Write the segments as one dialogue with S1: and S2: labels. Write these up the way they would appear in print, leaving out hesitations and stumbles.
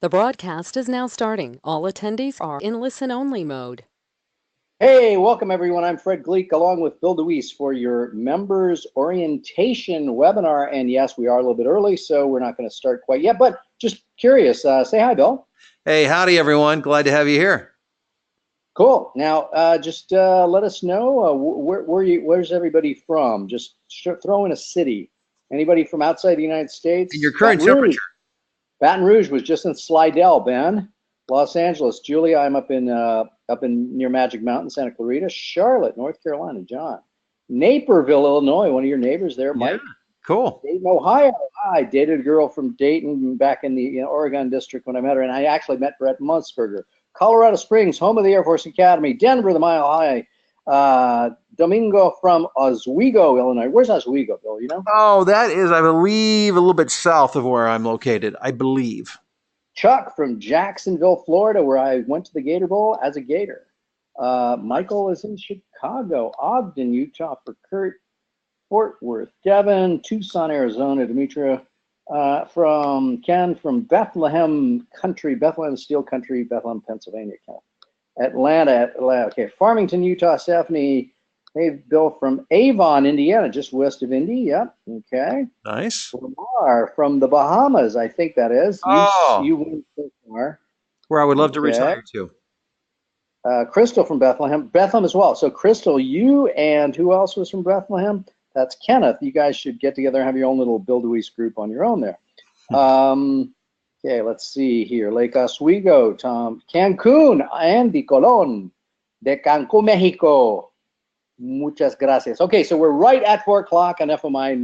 S1: The broadcast is now starting. All attendees are in listen-only mode.
S2: Hey, welcome everyone. I'm Fred Gleek along with Bill DeWees for your members orientation webinar. And yes, we are a little bit early, so we're not going to start quite yet, but just curious. Say hi, Bill.
S3: Hey, howdy everyone. Glad to have you here.
S2: Cool. Now, just let us know where's everybody from? Just throw in a city. Anybody from outside the United States?
S3: And your current temperature.
S2: Baton Rouge was just in Slidell, Ben. Los Angeles, Julia. I'm up in near Magic Mountain, Santa Clarita. Charlotte, North Carolina, John. Naperville, Illinois, one of your neighbors there, Mike.
S3: Yeah, cool.
S2: Dayton, Ohio. I dated a girl from Dayton back in the Oregon district when I met her, and I actually met Brett Musburger. Colorado Springs, home of the Air Force Academy. Denver, the Mile High. Domingo from Oswego, Illinois. Where's Oswego, Bill? You know?
S3: Oh, that is, I believe, a little bit south of where I'm located. I believe.
S2: Chuck from Jacksonville, Florida, where I went to the Gator Bowl as a Gator. Michael is in Chicago. Ogden, Utah for Kurt. Fort Worth, Devon. Tucson, Arizona. Demetria from Ken from Bethlehem Country, Bethlehem Steel Country, Bethlehem, Pennsylvania. Atlanta. Okay, Farmington, Utah. Stephanie. Hey, Bill from Avon, Indiana, just west of Indy. Yep. Okay.
S3: Nice.
S2: Lamar from the Bahamas, I think that is. You went so far.
S3: Where I would love to retire to.
S2: Crystal from Bethlehem. Bethlehem as well. So, Crystal, you and who else was from Bethlehem? That's Kenneth. You guys should get together and have your own little Bill DeWees group on your own there. Okay, let's see here. Lake Oswego, Tom. Cancun, Andy Colon de Cancun, Mexico. Muchas gracias. Okay, so we're right at 4 o'clock. Enough of my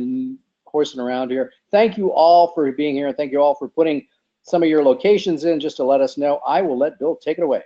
S2: horsing around here. Thank you all for being here, and thank you all for putting some of your locations in just to let us know. I will let Bill take it away.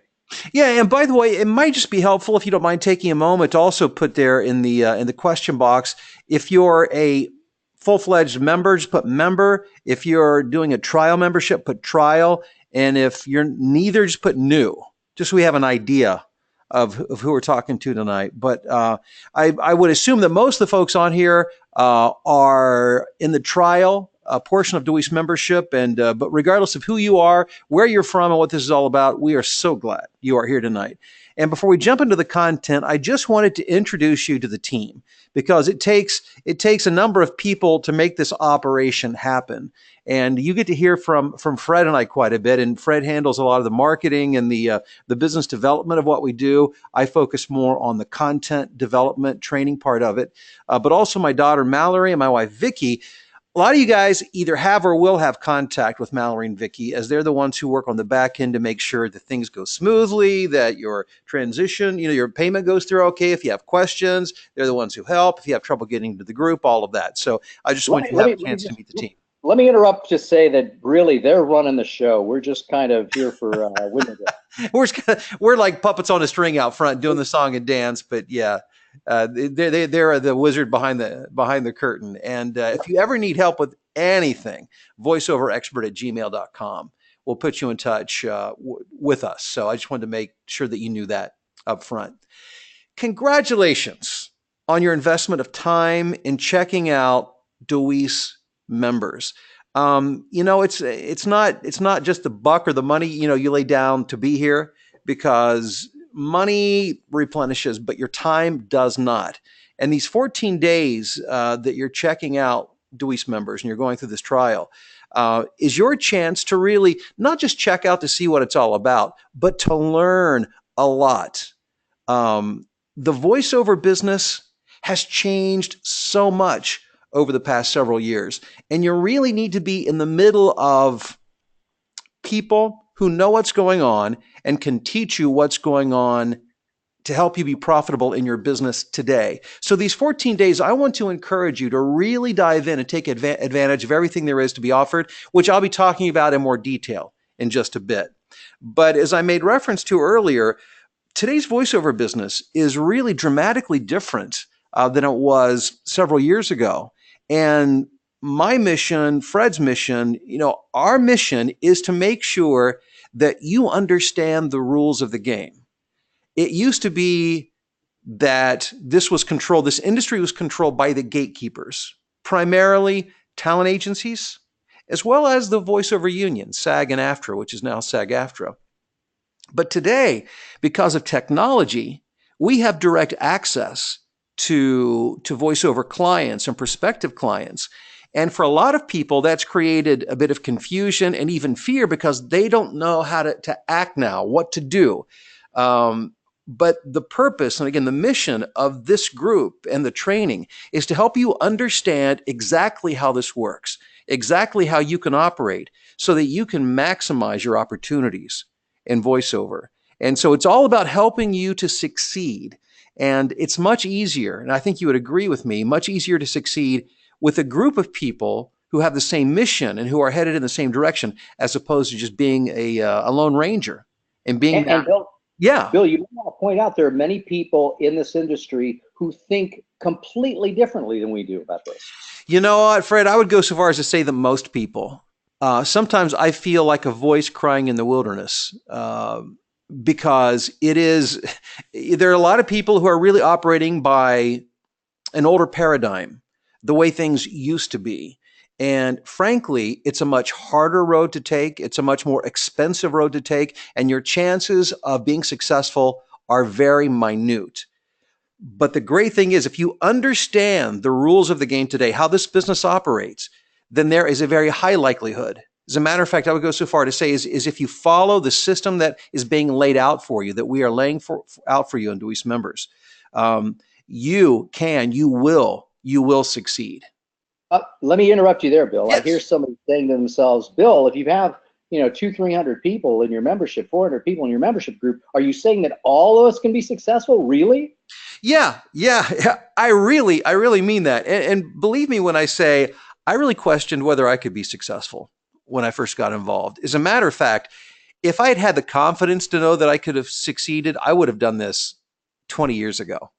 S3: Yeah, and by the way, it might just be helpful if you don't mind taking a moment to also put there in the question box, if you're a full-fledged member, just put member. If you're doing a trial membership, put trial. And if you're neither, just put new, just so we have an idea of who we're talking to tonight. But I would assume that most of the folks on here are in the trial portion of DeWees membership. But regardless of who you are, where you're from, and what this is all about, we are so glad you are here tonight. And before we jump into the content, I just wanted to introduce you to the team, because it takes a number of people to make this operation happen. And you get to hear from Fred and I quite a bit. And Fred handles a lot of the marketing and the business development of what we do. I focus more on the content development, training part of it. But also my daughter Mallory and my wife Vicky. A lot of you guys either have or will have contact with Mallory and Vicky, as they're the ones who work on the back end to make sure that things go smoothly, that your transition, your payment goes through okay. If you have questions, they're the ones who help. If you have trouble getting to the group, all of that. So I just want you to have a chance to meet the team.
S2: Let me interrupt to say that really they're running the show. We're just kind of here for window.
S3: We're like puppets on a string out front doing the song and dance, but yeah. They're the wizard behind the curtain. And if you ever need help with anything, voiceoverexpert@gmail.com. We'll put you in touch with us. So I just wanted to make sure that you knew that up front. Congratulations on your investment of time in checking out DeWees members. It's not just the buck or the money you lay down to be here, because money replenishes, but your time does not. And these 14 days that you're checking out DeWees members and you're going through this trial is your chance to really not just check out to see what it's all about, but to learn a lot. The voiceover business has changed so much over the past several years, and you really need to be in the middle of people who know what's going on and can teach you what's going on to help you be profitable in your business today. So these 14 days, I want to encourage you to really dive in and take advantage of everything there is to be offered, which I'll be talking about in more detail in just a bit. But as I made reference to earlier, today's voiceover business is really dramatically different than it was several years ago. And my mission, Fred's mission, our mission is to make sure that you understand the rules of the game. It used to be that this industry was controlled by the gatekeepers, primarily talent agencies as well as the voiceover union, SAG and AFTRA, which is now SAG-AFTRA. But today, because of technology, we have direct access to voiceover clients and prospective clients. And for a lot of people, that's created a bit of confusion and even fear because they don't know how to act now, what to do. But the purpose, and again, the mission of this group and the training is to help you understand exactly how this works, exactly how you can operate so that you can maximize your opportunities in voiceover. And so it's all about helping you to succeed. And it's much easier, and I think you would agree with me, much easier to succeed with a group of people who have the same mission and who are headed in the same direction, as opposed to just being a lone ranger and being
S2: And Bill,
S3: yeah.
S2: Bill, you want to point out there are many people in this industry who think completely differently than we do about this.
S3: You know what, Fred? I would go so far as to say that most people. Sometimes I feel like a voice crying in the wilderness because there are a lot of people who are really operating by an older paradigm, the way things used to be. And frankly, it's a much harder road to take. It's a much more expensive road to take. And your chances of being successful are very minute. But the great thing is, if you understand the rules of the game today, how this business operates, then there is a very high likelihood. As a matter of fact, I would go so far to say is if you follow the system that is being laid out for you, that we are laying out for you in DeWees members, you will succeed.
S2: Let me interrupt you there, Bill.
S3: Yes.
S2: I hear somebody saying to themselves, Bill, if you have 200-300 people in your membership, 400 people in your membership group, are you saying that all of us can be successful? Really?
S3: Yeah. I really mean that. And believe me when I say I really questioned whether I could be successful when I first got involved. As a matter of fact, if I had had the confidence to know that I could have succeeded, I would have done this 20 years ago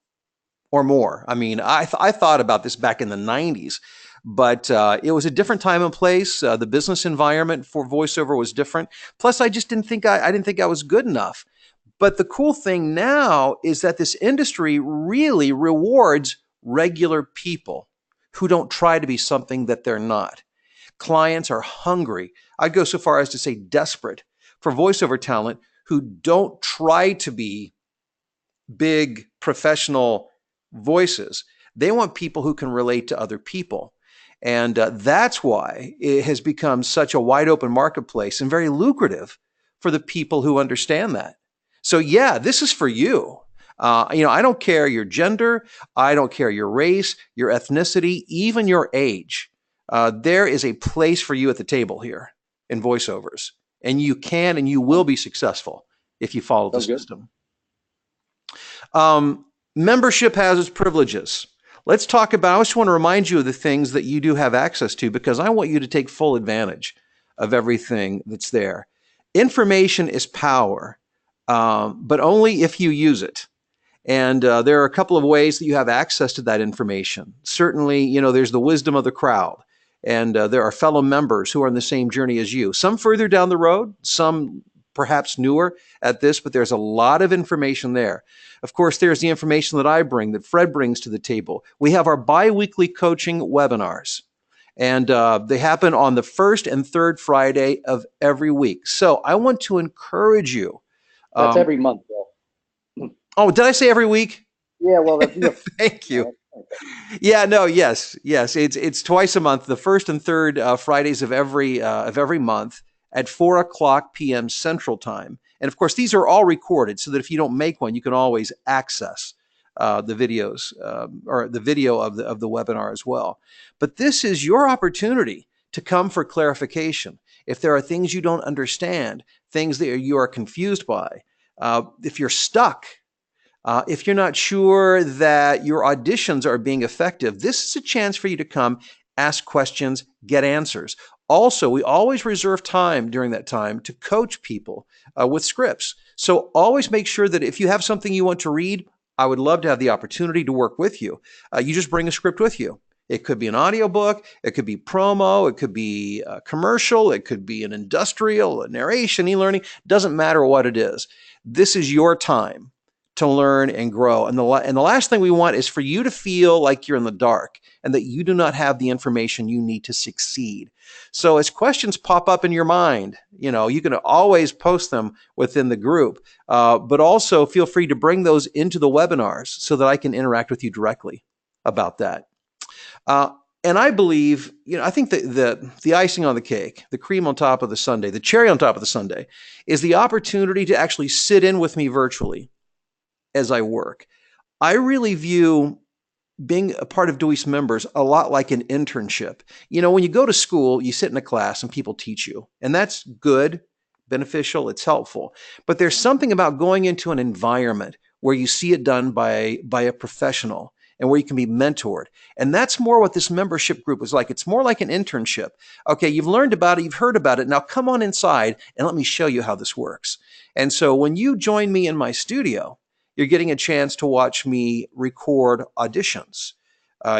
S3: or more. I mean, I thought about this back in the 90s, but it was a different time and place. The business environment for voiceover was different. Plus, I just didn't think I was good enough. But the cool thing now is that this industry really rewards regular people who don't try to be something that they're not. Clients are hungry. I'd go so far as to say desperate for voiceover talent who don't try to be big professional voices. They want people who can relate to other people. And that's why it has become such a wide open marketplace and very lucrative for the people who understand that. So yeah, this is for you. I don't care your gender. I don't care your race, your ethnicity, even your age. There is a place for you at the table here in voiceovers. And you can and you will be successful if you follow the system. Membership has its privileges. Let's talk about, I just want to remind you of the things that you do have access to because I want you to take full advantage of everything that's there. Information is power, but only if you use it. And there are a couple of ways that you have access to that information. Certainly, there's the wisdom of the crowd. And there are fellow members who are on the same journey as you. Some further down the road, some perhaps newer at this, but there's a lot of information there. Of course, there's the information that I bring, that Fred brings to the table. We have our bi-weekly coaching webinars, and they happen on the first and third Friday of every week. So I want to encourage you.
S2: That's every month, Bill.
S3: Oh, did I say every week?
S2: Yeah, well,
S3: thank you. Yeah, no, yes. It's twice a month, the first and third Fridays of every month at 4:00 p.m. Central Time. And of course, these are all recorded so that if you don't make one, you can always access the videos or the video of the webinar as well. But this is your opportunity to come for clarification. If there are things you don't understand, things that you are confused by, if you're stuck, if you're not sure that your auditions are being effective, this is a chance for you to come, ask questions, get answers. Also, we always reserve time during that time to coach people with scripts. So always make sure that if you have something you want to read, I would love to have the opportunity to work with you. You just bring a script with you. It could be an audiobook, it could be promo, it could be a commercial, it could be an industrial, a narration, e-learning. Doesn't matter what it is. This is your time to learn and grow. And the last thing we want is for you to feel like you're in the dark and that you do not have the information you need to succeed. So as questions pop up in your mind, you can always post them within the group, but also feel free to bring those into the webinars so that I can interact with you directly about that. And I believe, I think the icing on the cake, the cream on top of the sundae, the cherry on top of the sundae, is the opportunity to actually sit in with me virtually as I work. I really view being a part of DeWees members a lot like an internship. When you go to school, you sit in a class and people teach you, and that's good, beneficial, it's helpful. But there's something about going into an environment where you see it done by a professional and where you can be mentored. And that's more what this membership group is like. It's more like an internship. Okay, you've learned about it, you've heard about it. Now come on inside and let me show you how this works. And so when you join me in my studio, you're getting a chance to watch me record auditions.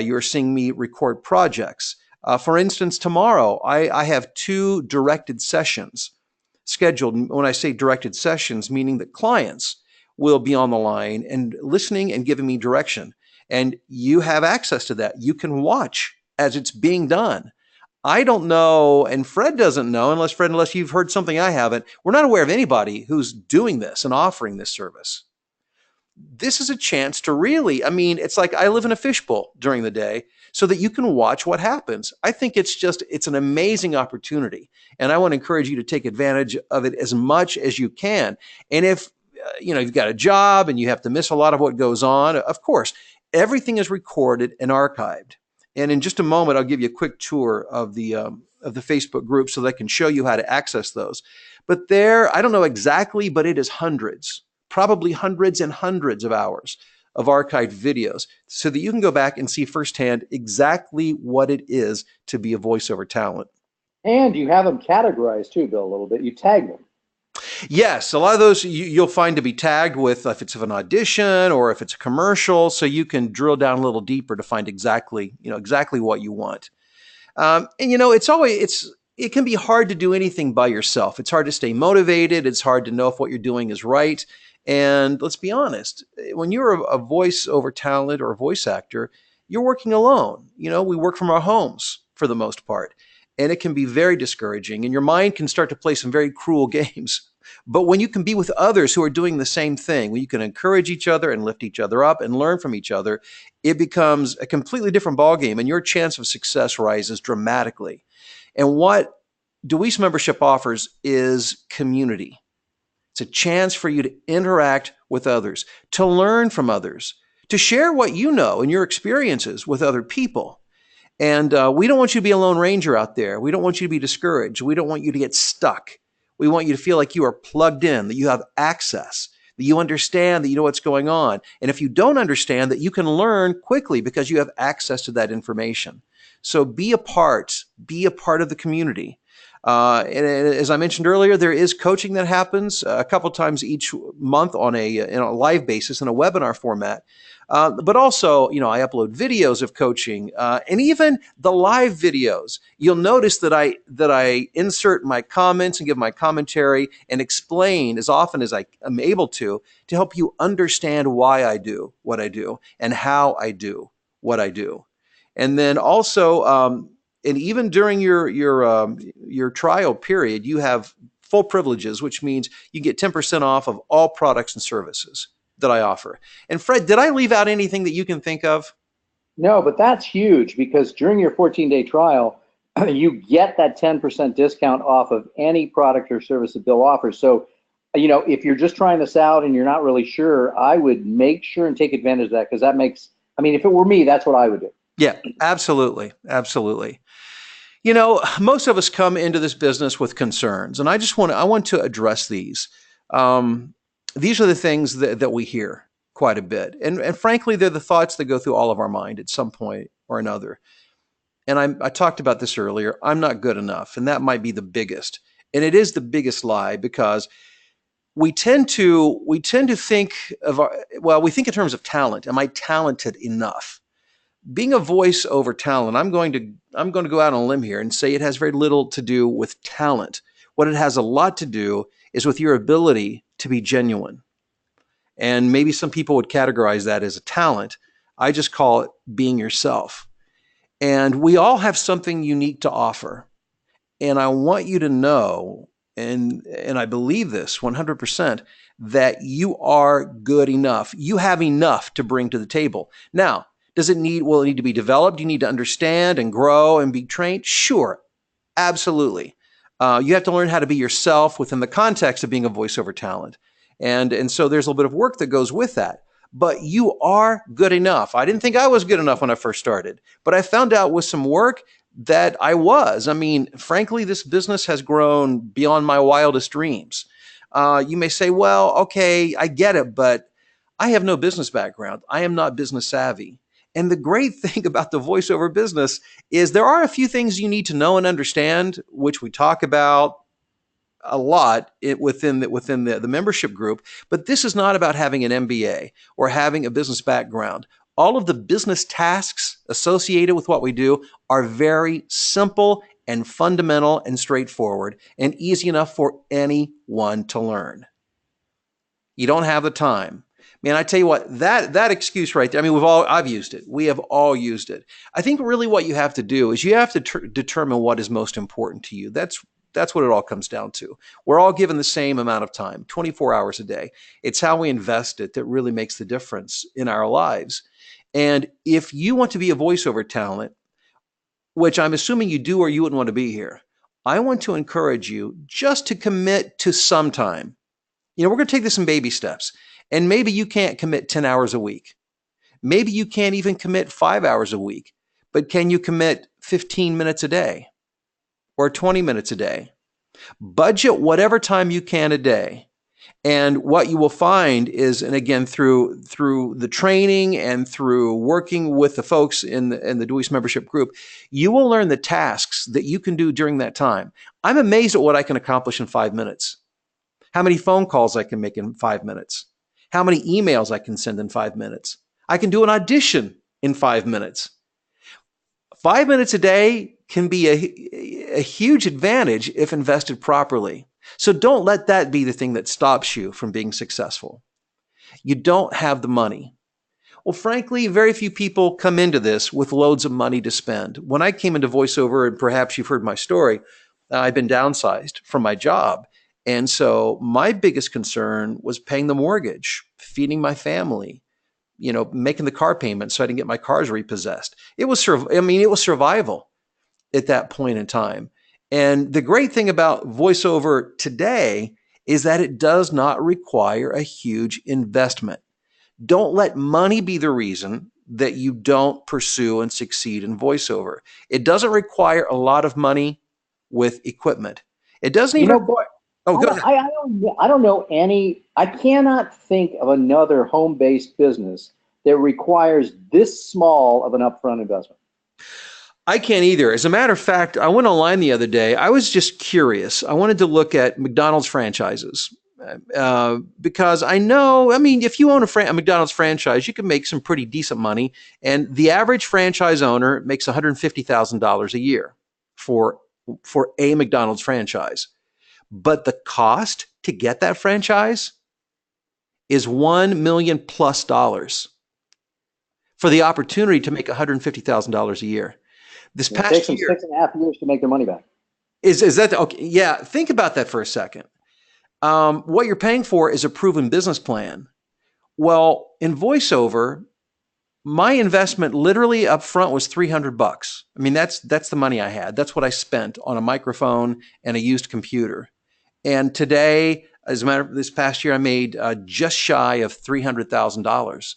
S3: You're seeing me record projects. For instance, tomorrow, I have 2 directed sessions scheduled. When I say directed sessions, meaning that clients will be on the line and listening and giving me direction. And you have access to that. You can watch as it's being done. I don't know, and Fred doesn't know, unless you've heard something I haven't. We're not aware of anybody who's doing this and offering this service. This is a chance to really, it's like I live in a fishbowl during the day so that you can watch what happens. I think it's an amazing opportunity. And I want to encourage you to take advantage of it as much as you can. And if, you've got a job and you have to miss a lot of what goes on, of course, everything is recorded and archived. And in just a moment, I'll give you a quick tour of the Facebook group so that I can show you how to access those. But I don't know exactly, but it is probably hundreds and hundreds of hours of archived videos so that you can go back and see firsthand exactly what it is to be a voiceover talent.
S2: And you have them categorized too, Bill, a little bit. You tag them.
S3: Yes, a lot of those you'll find to be tagged with if it's an audition or if it's a commercial, so you can drill down a little deeper to find exactly what you want. And it can be hard to do anything by yourself. It's hard to stay motivated. It's hard to know if what you're doing is right. And let's be honest, when you're a voiceover talent or a voice actor, you're working alone. We work from our homes for the most part, and it can be very discouraging, and your mind can start to play some very cruel games. But when you can be with others who are doing the same thing, when you can encourage each other and lift each other up and learn from each other, it becomes a completely different ballgame, and your chance of success rises dramatically. And what DeWees membership offers is community. It's a chance for you to interact with others, to learn from others, to share what you know and your experiences with other people. And we don't want you to be a lone ranger out there. We don't want you to be discouraged. We don't want you to get stuck. We want you to feel like you are plugged in, that you have access, that you understand, that you know what's going on. And if you don't understand, that you can learn quickly because you have access to that information. So be a part of the community. And as I mentioned earlier, there is coaching that happens a couple times each month on in a live basis in a webinar format. But also, I upload videos of coaching and even the live videos. You'll notice that I insert my comments and give my commentary and explain as often as I am able to help you understand why I do what I do and how I do what I do. And then also, and even during your trial period, you have full privileges, which means you get 10% off of all products and services that I offer. And Fred, did I leave out anything that you can think of?
S2: No, but that's huge because during your 14-day trial, you get that 10% discount off of any product or service that Bill offers. So, if you're just trying this out and you're not really sure, I would make sure and take advantage of that because that makes, if it were me, that's what I would do.
S3: Yeah, absolutely. Absolutely. Most of us come into this business with concerns, and I want to address these. These are the things that we hear quite a bit. And frankly, they're the thoughts that go through all of our mind at some point or another. And I talked about this earlier. I'm not good enough. And that might be the biggest. And it is the biggest lie because we tend to think we think in terms of talent. Am I talented enough? Being a voiceover talent, I'm going to go out on a limb here and say it has very little to do with talent. What it has a lot to do is with your ability to be genuine. And maybe some people would categorize that as a talent. I just call it being yourself. And we all have something unique to offer. And I want you to know, and I believe this 100%, that you are good enough. You have enough to bring to the table. Now, will it need to be developed? Do you need to understand and grow and be trained? Sure, absolutely. You have to learn how to be yourself within the context of being a voiceover talent. And so there's a little bit of work that goes with that. But you are good enough. I didn't think I was good enough when I first started, but I found out with some work that I was. I mean, frankly, this business has grown beyond my wildest dreams. You may say, well, okay, I get it, but I have no business background. I am not business savvy. And the great thing about the voiceover business is there are a few things you need to know and understand, which we talk about a lot within the membership group. But this is not about having an MBA or having a business background. All of the business tasks associated with what we do are very simple and fundamental and straightforward and easy enough for anyone to learn. You don't have the time. Man, I tell you what, that excuse right there, I mean, I've used it. We have all used it. I think really what you have to do is you have to determine what is most important to you. That's what it all comes down to. We're all given the same amount of time, 24 hours a day. It's how we invest it that really makes the difference in our lives. And if you want to be a voiceover talent, which I'm assuming you do or you wouldn't want to be here, I want to encourage you just to commit to some time. We're going to take this in baby steps. And maybe you can't commit 10 hours a week. Maybe you can't even commit 5 hours a week. But can you commit 15 minutes a day or 20 minutes a day? Budget whatever time you can a day. And what you will find is, and again, through the training and through working with the folks in the DeWees membership group, you will learn the tasks that you can do during that time. I'm amazed at what I can accomplish in 5 minutes. How many phone calls I can make in 5 minutes. How many emails I can send in 5 minutes. I can do an audition in 5 minutes. 5 minutes a day can be a huge advantage if invested properly. So don't let that be the thing that stops you from being successful. You don't have the money. Well, frankly, very few people come into this with loads of money to spend. When I came into voiceover, and perhaps you've heard my story, I've been downsized from my job. And so my biggest concern was paying the mortgage, feeding my family, making the car payment so I didn't get my cars repossessed. It was survival at that point in time. And the great thing about voiceover today is that it does not require a huge investment. Don't let money be the reason that you don't pursue and succeed in voiceover. It doesn't require a lot of money with equipment. It doesn't even require. Oh, go ahead.
S2: I don't know I cannot think of another home-based business that requires this small of an upfront investment.
S3: I can't either. As a matter of fact, I went online the other day. I was just curious. I wanted to look at McDonald's franchises because if you own a McDonald's franchise, you can make some pretty decent money. And the average franchise owner makes $150,000 a year for a McDonald's franchise. But the cost to get that franchise is $1 million plus for the opportunity to make $150,000 a year. This past year, it takes them
S2: 6.5 years to make their money back.
S3: Is that okay? Yeah, think about that for a second. What you're paying for is a proven business plan. Well, in voiceover, my investment literally up front was $300. I mean, that's the money I had. That's what I spent on a microphone and a used computer. And today, as a matter of this past year, I made just shy of $300,000.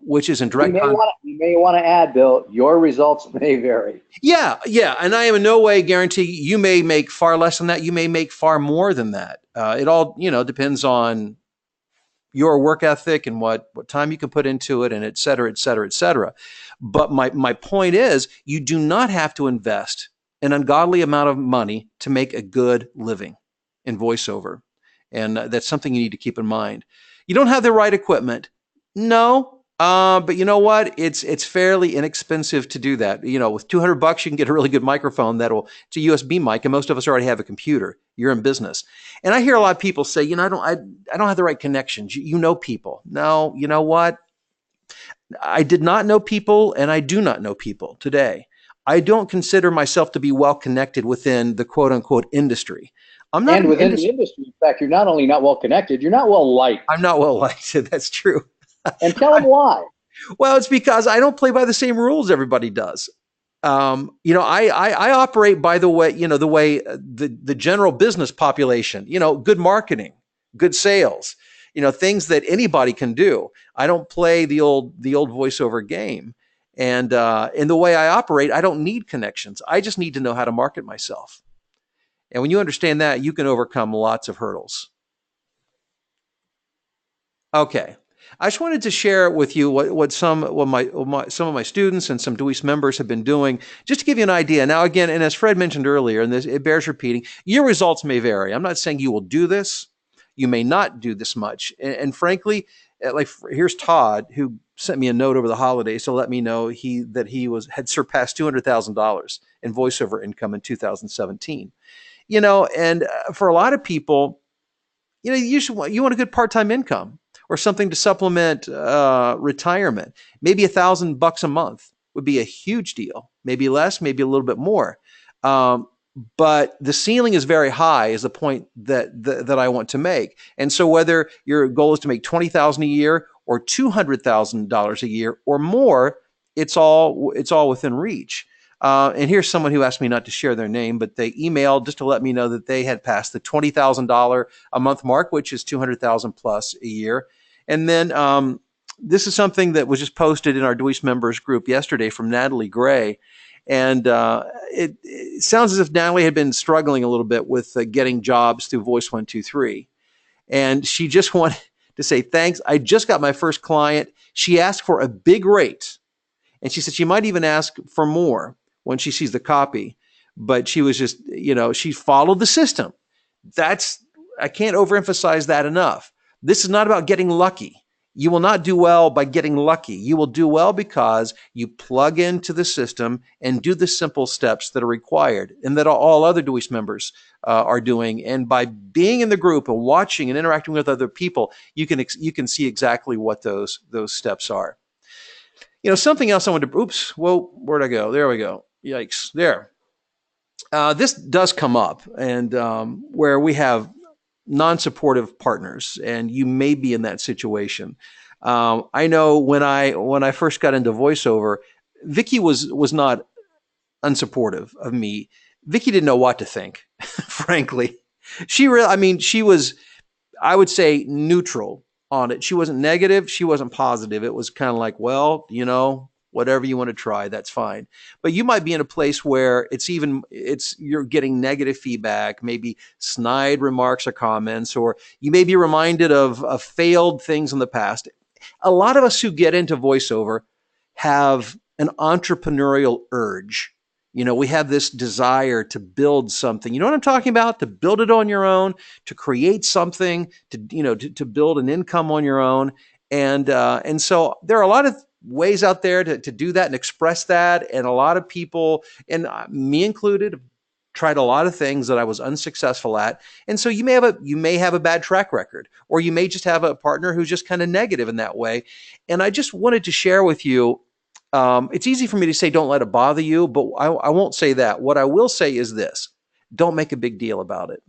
S3: Which is in direct.
S2: You may want to add, Bill, your results may vary.
S3: Yeah, and I am in no way guarantee you may make far less than that. You may make far more than that. It all depends on your work ethic and what time you can put into it, and et cetera, et cetera, et cetera. But my point is, you do not have to invest an ungodly amount of money to make a good living in voiceover, and that's something you need to keep in mind. You don't have the right equipment. No, But you know what? It's fairly inexpensive to do that. You know, with $200, you can get a really good microphone it's a USB mic, and most of us already have a computer. You're in business, and I hear a lot of people say, you know, I don't have the right connections. You know people. No, you know what? I did not know people, and I do not know people today. I don't consider myself to be well connected within the quote unquote industry. I'm not
S2: And
S3: an
S2: within the
S3: industry.
S2: industry, in fact, you're not only not well connected, you're not well liked.
S3: I'm not well liked. That's true.
S2: And tell them why.
S3: Well, it's because I don't play by the same rules everybody does. You know, I operate by the way, you know, the way the general business population, you know, good marketing, good sales, you know, things that anybody can do. I don't play the old voiceover game. And in the way I operate, I don't need connections. I just need to know how to market myself. And when you understand that, you can overcome lots of hurdles. Okay. I just wanted to share with you what some of my students and some DeWees members have been doing, just to give you an idea. Now, again, and as Fred mentioned earlier, and this, it bears repeating, your results may vary. I'm not saying you will do this. You may not do this much. And frankly, like here's Todd, who sent me a note over the holidays to let me know that he had surpassed $200,000 in voiceover income in 2017. You know, and for a lot of people, you know, you want a good part-time income or something to supplement retirement. Maybe $1,000 a month would be a huge deal. Maybe less, maybe a little bit more. But the ceiling is very high is the point that I want to make. And so whether your goal is to make $20,000 a year or $200,000 a year or more, it's all within reach. And here's someone who asked me not to share their name, but they emailed just to let me know that they had passed the $20,000 a month mark, which is $200,000 plus a year. And then this is something that was just posted in our DeWees members group yesterday from Natalie Gray. And it sounds as if Natalie had been struggling a little bit with getting jobs through Voice 123. And she just wanted to say, thanks. I just got my first client. She asked for a big rate. And she said she might even ask for more when she sees the copy. But she was just, you know, she followed the system. I can't overemphasize that enough. This is not about getting lucky. You will not do well by getting lucky. You will do well because you plug into the system and do the simple steps that are required and that all other DeWees members are doing. And by being in the group and watching and interacting with other people, you can see exactly what those steps are. You know, something else I wanted to, whoa, where'd I go? There we go. Yikes, there. This does come up, and where we have non-supportive partners, and you may be in that situation. I know when I first got into voiceover, Vicky was not unsupportive of me. Vicky didn't know what to think, frankly. She was, I would say, neutral on it. She wasn't negative. She wasn't positive. It was kind of like, well, you know, whatever you want to try, that's fine. But you might be in a place where you're getting negative feedback, maybe snide remarks or comments, or you may be reminded of failed things in the past. A lot of us who get into voiceover have an entrepreneurial urge. You know, we have this desire to build something. You know what I'm talking about? To build it on your own, to create something, to build an income on your own. And so there are a lot of ways out there to do that and express that. And a lot of people, and me included, have tried a lot of things that I was unsuccessful at. And so you may have a bad track record, or you may just have a partner who's just kind of negative in that way. And I just wanted to share with you, it's easy for me to say, don't let it bother you, but I won't say that. What I will say is this: don't make a big deal about it.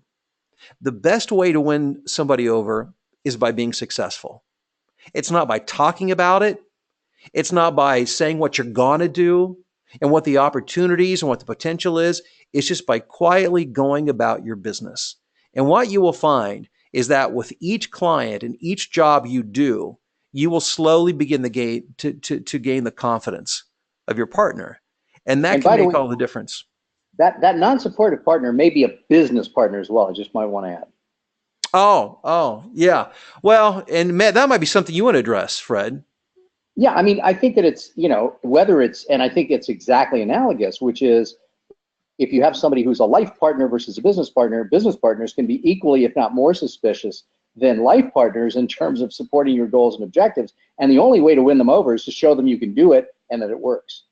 S3: The best way to win somebody over is by being successful. It's not by talking about it. It's not by saying what you're going to do and what the opportunities and what the potential is. It's just by quietly going about your business. And what you will find is that with each client and each job you do, you will slowly begin to gain the confidence of your partner. And that can make all the difference.
S2: That non-supportive partner may be a business partner as well. I just might want to add.
S3: Oh, yeah. Well, and Matt, that might be something you want to address, Fred.
S2: Yeah, I mean, I think that it's, you know, and I think it's exactly analogous, which is if you have somebody who's a life partner versus a business partner, business partners can be equally, if not more suspicious than life partners in terms of supporting your goals and objectives. And the only way to win them over is to show them you can do it and that it works.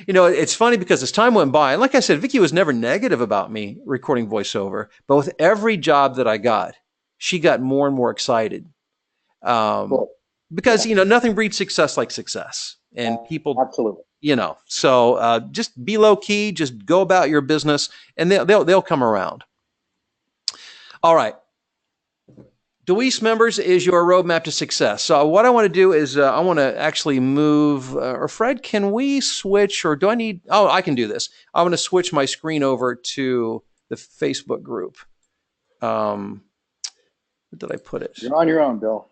S3: You know, it's funny because as time went by, and like I said, Vicki was never negative about me recording voiceover, but with every job that I got, she got more and more excited.
S2: Cool.
S3: Because, you know, nothing breeds success like success. And people,
S2: Absolutely.
S3: you know, so just be low key, just go about your business, and they'll come around. All right. DeWees members is your roadmap to success. So what I want to do is I want to actually move, or Fred, can we switch, or do I need, oh, I can do this. I want to switch my screen over to the Facebook group. Where did I put it?
S2: You're on your own, Bill.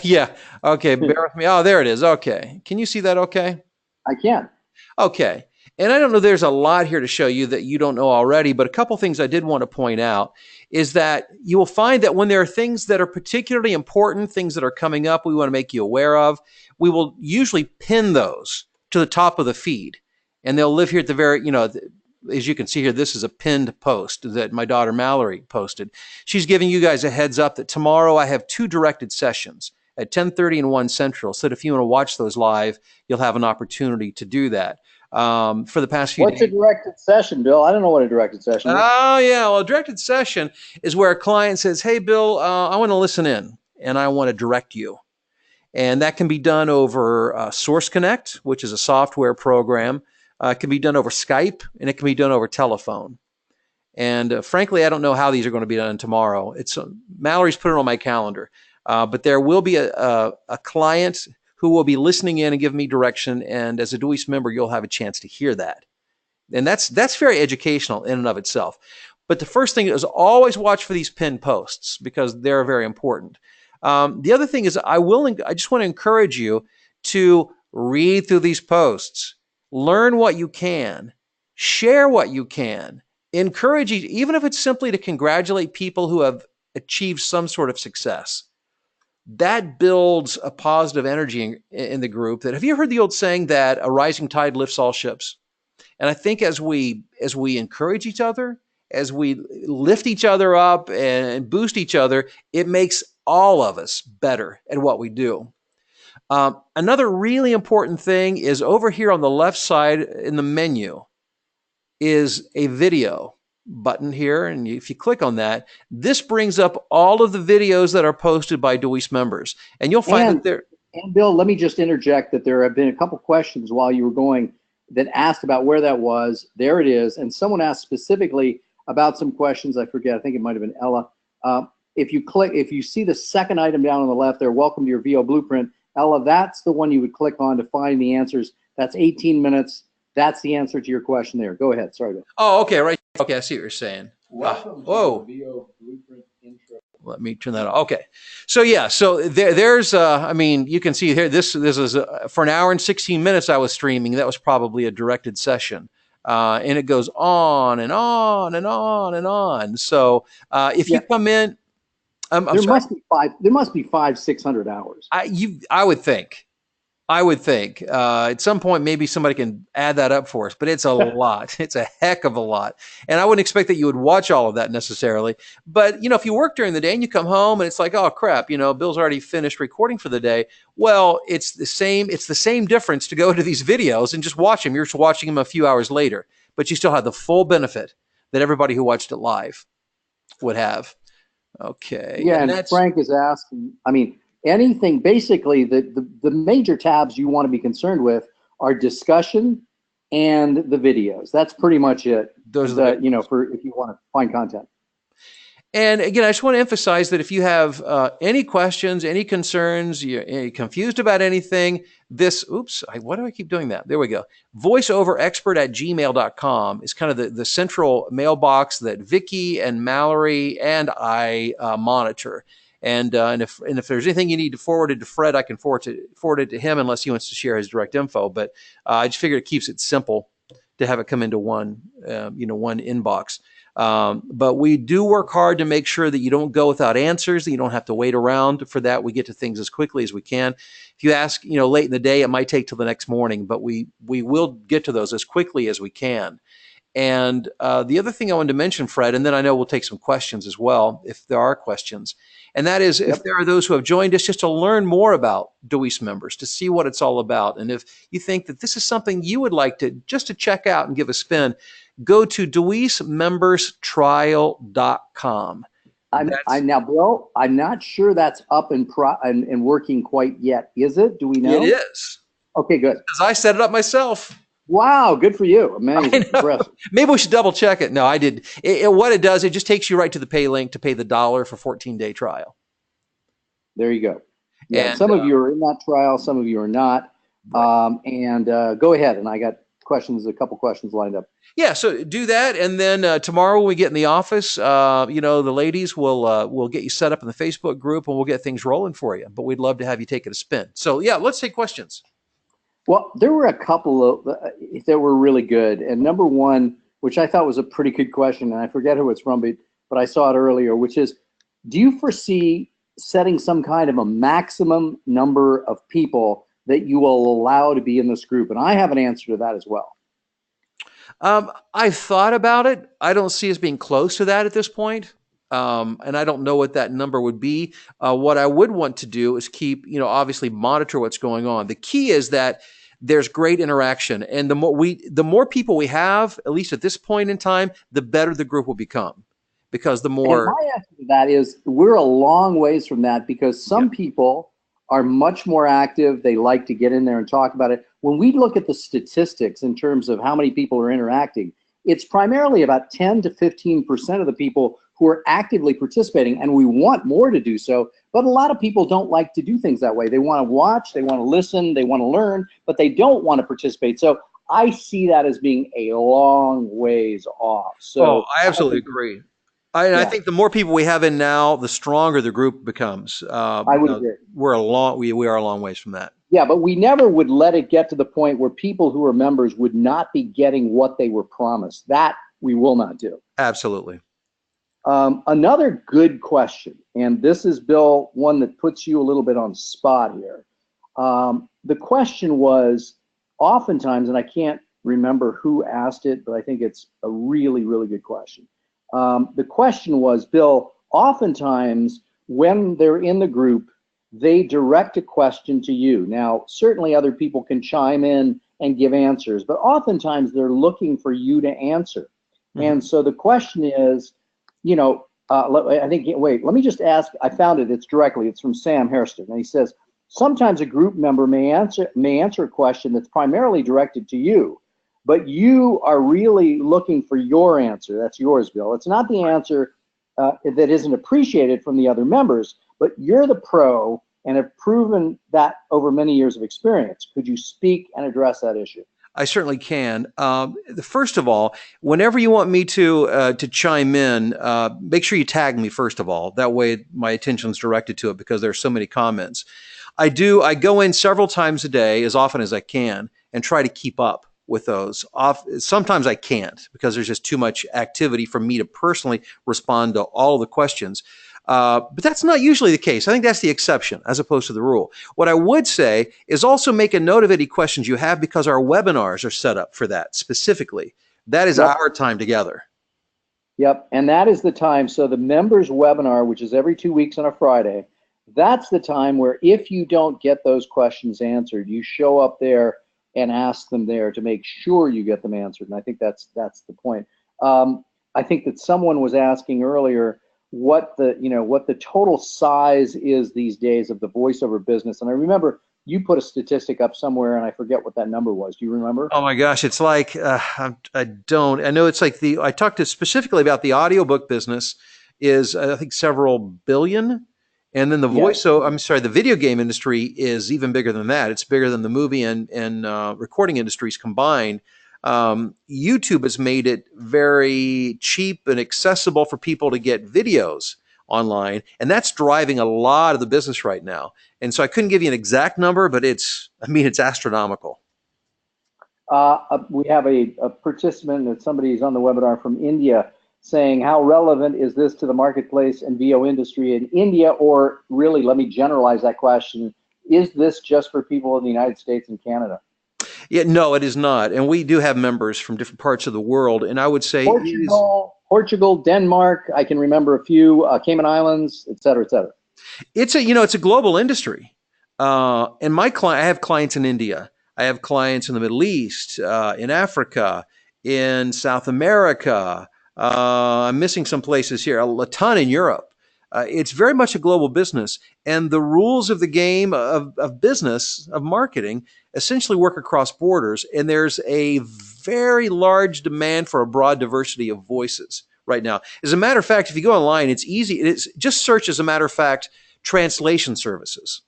S3: Yeah. Okay. Bear with me. Oh, there it is. Okay. Can you see that okay?
S2: I can.
S3: Okay. And I don't know, there's a lot here to show you that you don't know already, but a couple things I did want to point out is that you will find that when there are things that are particularly important, things that are coming up, we want to make you aware of, we will usually pin those to the top of the feed. And they'll live here at the very, you know, as you can see here, this is a pinned post that my daughter Mallory posted. She's giving you guys a heads up that tomorrow I have 2 directed sessions at 10:30 and 1 Central. So that if you want to watch those live, you'll have an opportunity to do that. For the past few
S2: What's
S3: days.
S2: a directed session, Bill? I don't know what a directed session is.
S3: Oh, yeah. Well, a directed session is where a client says, hey, Bill, I want to listen in and I want to direct you. And that can be done over Source Connect, which is a software program. It can be done over Skype, and it can be done over telephone. And frankly, I don't know how these are going to be done tomorrow. It's Mallory's put it on my calendar. But there will be a client who will be listening in and give me direction. And as a DeWees member, you'll have a chance to hear that. And that's very educational in and of itself. But the first thing is always watch for these pinned posts because they're very important. The other thing is I just want to encourage you to read through these posts, learn what you can, share what you can, encourage you, even if it's simply to congratulate people who have achieved some sort of success. That builds a positive energy in the group. That have you heard the old saying that a rising tide lifts all ships? And I think as we encourage each other, as we lift each other up and boost each other, it makes all of us better at what we do. Another really important thing is over here on the left side in the menu is a video button here. And if you click on that, this brings up all of the videos that are posted by DeWees members. And you'll find that there.
S2: And Bill, let me just interject that there have been a couple questions while you were going that asked about where that was. There it is. And someone asked specifically about some questions. I forget. I think it might have been Ella. If you see the second item down on the left there, welcome to your VO Blueprint. Ella, that's the one you would click on to find the answers. That's 18 minutes. That's the answer to your question there. Go ahead. Sorry.
S3: Oh, okay. Right. Okay. I see what you're saying.
S2: Welcome
S3: whoa.
S2: to the VO Blueprint intro.
S3: Let me turn that on. Okay. So yeah, so there's, I mean, you can see here, this is for an hour and 16 minutes I was streaming. That was probably a directed session. And it goes on and on and on and on. So if you come in,
S2: there must be 500-600 hours.
S3: I would think. At some point, maybe somebody can add that up for us, but it's a lot. It's a heck of a lot. And I wouldn't expect that you would watch all of that necessarily. But, you know, if you work during the day and you come home and it's like, oh, crap, you know, Bill's already finished recording for the day. Well, it's the same difference to go to these videos and just watch them. You're just watching them a few hours later, but you still have the full benefit that everybody who watched it live would have. Okay.
S2: Yeah, and Frank is asking, I mean, anything, basically, the major tabs you want to be concerned with are discussion and the videos. That's pretty much it.
S3: Those are
S2: you know, for if you want to find content.
S3: And again, I just want to emphasize that if you have any questions, any concerns, you're confused about anything, why do I keep doing that? There we go. voiceoverexpert@gmail.com is kind of the central mailbox that Vicki and Mallory and I monitor. And if there's anything you need to forward it to Fred, I can forward it to him unless he wants to share his direct info. But I just figured it keeps it simple to have it come into one inbox. But we do work hard to make sure that you don't go without answers, that you don't have to wait around for that. We get to things as quickly as we can. If you ask, late in the day, it might take till the next morning, but we will get to those as quickly as we can. And the other thing I wanted to mention, Fred, and then I know we'll take some questions as well, if there are questions, and that is if
S2: Yep.
S3: there are those who have joined us just to learn more about DeWees members, to see what it's all about. And if you think that this is something you would like to just to check out and give a spin, go to DeWeesMembersTrial.com.
S2: I now, Bill, I'm not sure that's up and working quite yet. Is it? Do we know?
S3: It is.
S2: Okay, good.
S3: Because I set it up myself.
S2: Wow, good for you. Amazing. Impressive.
S3: Maybe we should double check it. No, I did. What it does, it just takes you right to the pay link to pay the $1 for 14-day trial.
S2: There you go. Yeah,
S3: And,
S2: some of you are in that trial, some of you are not.
S3: Right.
S2: Go ahead, and I got a couple questions lined up.
S3: Yeah, so do that, and then tomorrow when we get in the office, the ladies will get you set up in the Facebook group, and we'll get things rolling for you. But we'd love to have you take it a spin. So yeah, let's take questions.
S2: Well, there were a couple of that were really good, and number one, which I thought was a pretty good question, and I forget who it's from, but I saw it earlier, which is, do you foresee setting some kind of a maximum number of people that you will allow to be in this group? And I have an answer to that as well.
S3: I've thought about it. I don't see us being close to that at this point. And I don't know what that number would be. What I would want to do is keep, obviously monitor what's going on. The key is that there's great interaction, and the more people we have, at least at this point in time, the better the group will become. Because the more.
S2: And my answer to that is we're a long ways from that, because some people are much more active. They like to get in there and talk about it. When we look at the statistics in terms of how many people are interacting, it's primarily about 10 to 15% of the people who are actively participating, and we want more to do so. But a lot of people don't like to do things that way. They want to watch, they want to listen, they want to learn, but they don't want to participate. So I see that as being a long ways off. So
S3: I absolutely agree. I think the more people we have in now, the stronger the group becomes.
S2: I would agree.
S3: We are a long ways from that.
S2: Yeah, but we never would let it get to the point where people who are members would not be getting what they were promised. That we will not do.
S3: Absolutely.
S2: Another good question, and this is, Bill, one that puts you a little bit on the spot here. The question was, oftentimes, and I can't remember who asked it, but I think it's a really, really good question. The question was, Bill, oftentimes when they're in the group, they direct a question to you. Now, certainly other people can chime in and give answers, but oftentimes they're looking for you to answer. Mm-hmm. And so the question is, let me just ask, I found it, it's from Sam Hairston, and he says, sometimes a group member may answer a question that's primarily directed to you, but you are really looking for your answer. That's yours, Bill. It's not the answer that isn't appreciated from the other members, but you're the pro and have proven that over many years of experience. Could you speak and address that issue?
S3: I certainly can. First of all, whenever you want me to chime in, make sure you tag me first of all. That way my attention's directed to it, because there's so many comments. I go in several times a day, as often as I can, and try to keep up with those. Sometimes I can't, because there's just too much activity for me to personally respond to all the questions. But that's not usually the case. I think that's the exception as opposed to the rule. What I would say is also make a note of any questions you have, because our webinars are set up for that specifically. That is our time together.
S2: Yep, and that is the time. So the members webinar, which is every 2 weeks on a Friday, that's the time where if you don't get those questions answered, you show up there and ask them there to make sure you get them answered. And I think that's the point. I think that someone was asking earlier what the total size is these days of the voiceover business. And I remember you put a statistic up somewhere, and I forget what that number was. Do you remember?
S3: Oh my gosh, it's like I know it's like I talked specifically about the audiobook business is I think several billion. And then the video game industry is even bigger than that. It's bigger than the movie and recording industries combined. YouTube has made it very cheap and accessible for people to get videos online, and that's driving a lot of the business right now. And so I couldn't give you an exact number, but it's astronomical.
S2: We have a participant, that somebody's on the webinar from India, saying, how relevant is this to the marketplace and VO industry in India? Or really, let me generalize that question. Is this just for people in the United States and Canada?
S3: Yeah, no, it is not. And we do have members from different parts of the world. And I would say it is,
S2: Portugal, Denmark. I can remember a few, Cayman Islands, et cetera, et cetera.
S3: it's a global industry. And I have clients in India. I have clients in the Middle East, in Africa, in South America. I'm missing some places here, a ton in Europe. It's very much a global business. And the rules of the game of business, of marketing, essentially work across borders. And there's a very large demand for a broad diversity of voices right now. As a matter of fact, if you go online, it's easy. It's just search, as a matter of fact, translation services.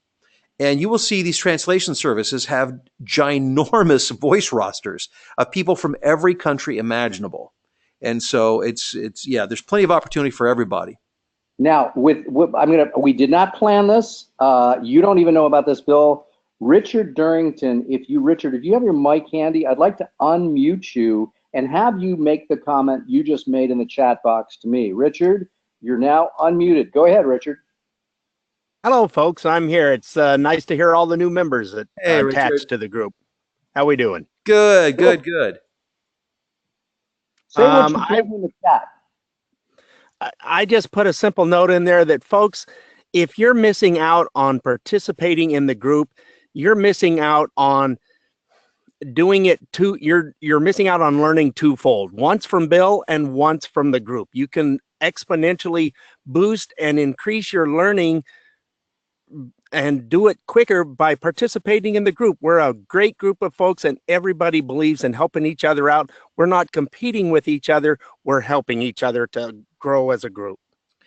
S3: And you will see these translation services have ginormous voice rosters of people from every country imaginable. And so yeah, there's plenty of opportunity for everybody.
S2: Now, we did not plan this. You don't even know about this, Bill. Richard Durrington, if you have your mic handy, I'd like to unmute you and have you make the comment you just made in the chat box to me. Richard, you're now unmuted. Go ahead, Richard.
S4: Hello, folks. I'm here. It's nice to hear all the new members that attached to the group. How we doing?
S3: Good.
S2: Say what you put in the chat.
S4: I just put a simple note in there that, folks, if you're missing out on participating in the group, you're missing out on doing it you're missing out on learning twofold, once from Bill and once from the group. You can exponentially boost and increase your learning and do it quicker by participating in the group. We're a great group of folks and everybody believes in helping each other out. We're not competing with each other. We're helping each other to grow as a group.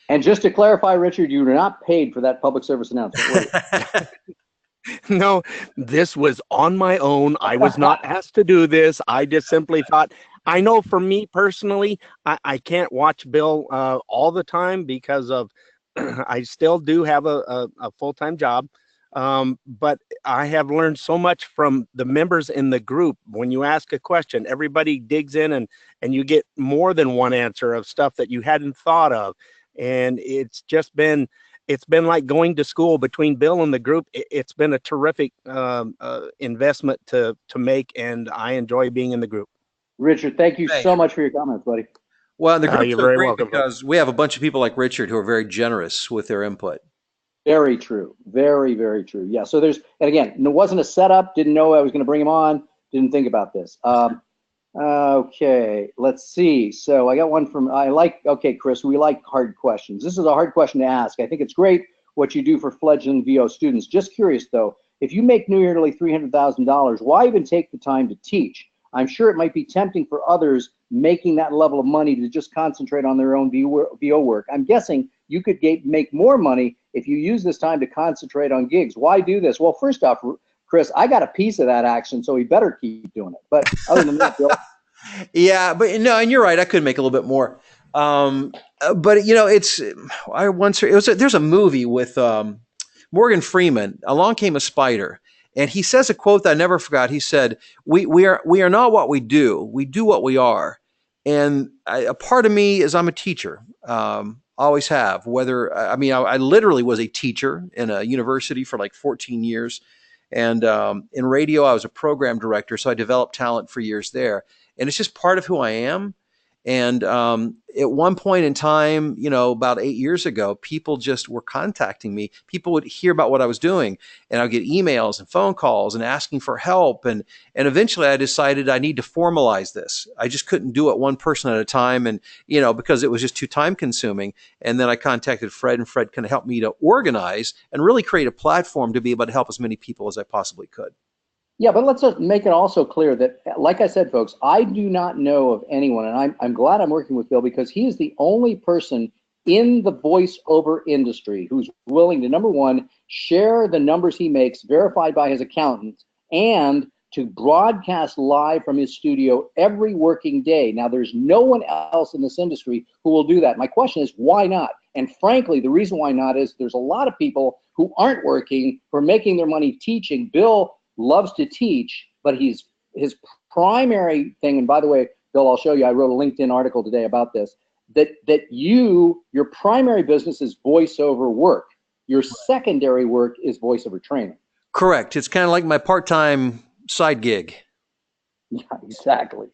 S2: And just to clarify, Richard, you were not paid for that public service announcement, were you?
S4: No, this was on my own. I was not asked to do this. I just simply thought, I know for me personally, I can't watch Bill all the time because of I still do have a full-time job, but I have learned so much from the members in the group. When you ask a question, everybody digs in and you get more than one answer of stuff that you hadn't thought of. And it's been like going to school between Bill and the group. It's been a terrific investment to make, and I enjoy being in the group.
S2: Richard, thank you so much for your comments, buddy.
S3: Well, the group's
S4: you're
S3: so
S4: very
S3: great
S4: welcome,
S3: because we have a bunch of people like Richard who are very generous with their input.
S2: Very true. Very, very true. Yeah. So and again, it wasn't a setup. Didn't know I was going to bring him on. Didn't think about this. Okay. Let's see. So I got one okay, Chris, we like hard questions. This is a hard question to ask. I think it's great what you do for fledgling VO students. Just curious though, if you make nearly $300,000, why even take the time to teach? I'm sure it might be tempting for others making that level of money to just concentrate on their own VO work. I'm guessing you could make more money if you use this time to concentrate on gigs. Why do this? Well, first off, Chris, I got a piece of that action, so we better keep doing it. But other than that, Bill.
S3: Yeah, but no, and you're right. I could make a little bit more. But there's a movie with Morgan Freeman. Along Came a Spider. And he says a quote that I never forgot. He said, we are not what we do what we are. And a part of me is I'm a teacher, always have. I literally was a teacher in a university for like 14 years. And in radio, I was a program director. So I developed talent for years there. And it's just part of who I am. And at one point in time, about 8 years ago, people just were contacting me. People would hear about what I was doing, and I'd get emails and phone calls and asking for help. And eventually I decided I need to formalize this. I just couldn't do it one person at a time, and because it was just too time consuming. And then I contacted Fred, and Fred kind of helped me to organize and really create a platform to be able to help as many people as I possibly could.
S2: Yeah, but let's just make it also clear that, like I said, folks, I do not know of anyone, and I'm glad I'm working with Bill because he is the only person in the voiceover industry who's willing to, number one, share the numbers he makes verified by his accountant and to broadcast live from his studio every working day. Now, there's no one else in this industry who will do that. My question is, why not? And frankly, the reason why not is there's a lot of people who aren't working, who are making their money teaching. Bill loves to teach, but his primary thing, and by the way, Bill, I'll show you, I wrote a LinkedIn article today about this, that your primary business is voiceover work. Your secondary work is voiceover training.
S3: Correct. It's kind of like my part-time side gig.
S2: Yeah, exactly.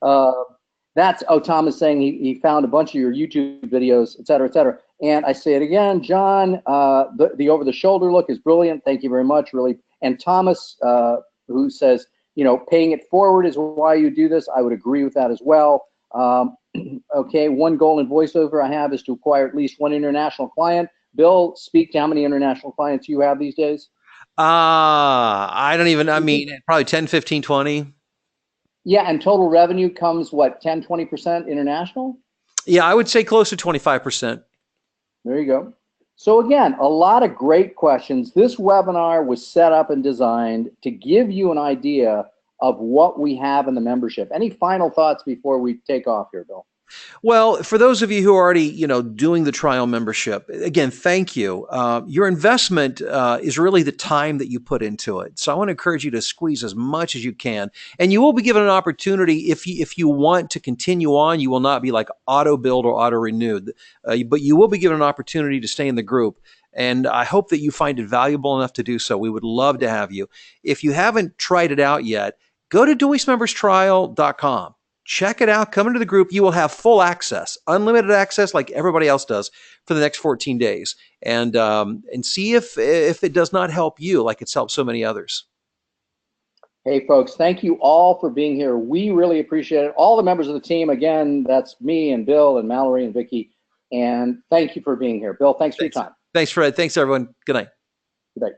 S2: Tom is saying he found a bunch of your YouTube videos, et cetera, et cetera. And I say it again, John, the over-the-shoulder look is brilliant. Thank you very much, really. And Thomas, who says, paying it forward is why you do this. I would agree with that as well. Okay, one goal in voiceover I have is to acquire at least one international client. Bill, speak to how many international clients you have these days.
S3: I don't even, I mean, probably 10, 15, 20.
S2: Yeah, and total revenue comes what, 10, 20% international?
S3: Yeah, I would say close to 25%.
S2: There you go. So again, a lot of great questions. This webinar was set up and designed to give you an idea of what we have in the membership. Any final thoughts before we take off here, Bill?
S3: Well, for those of you who are already, doing the trial membership, again, thank you. Your investment is really the time that you put into it. So I want to encourage you to squeeze as much as you can, and you will be given an opportunity if you want to continue on. You will not be like auto billed or auto renewed, but you will be given an opportunity to stay in the group. And I hope that you find it valuable enough to do so. We would love to have you. If you haven't tried it out yet, go to DeWeesMembersTrial.com. Check it out. Come into the group. You will have full access, unlimited access, like everybody else does, for the next 14 days, and see if it does not help you like it's helped so many others.
S2: Hey, folks, thank you all for being here. We really appreciate it. All the members of the team, again, that's me and Bill and Mallory and Vicki, and thank you for being here. Bill, thanks for your time.
S3: Thanks, Fred. Thanks, everyone. Good night.
S2: Good night.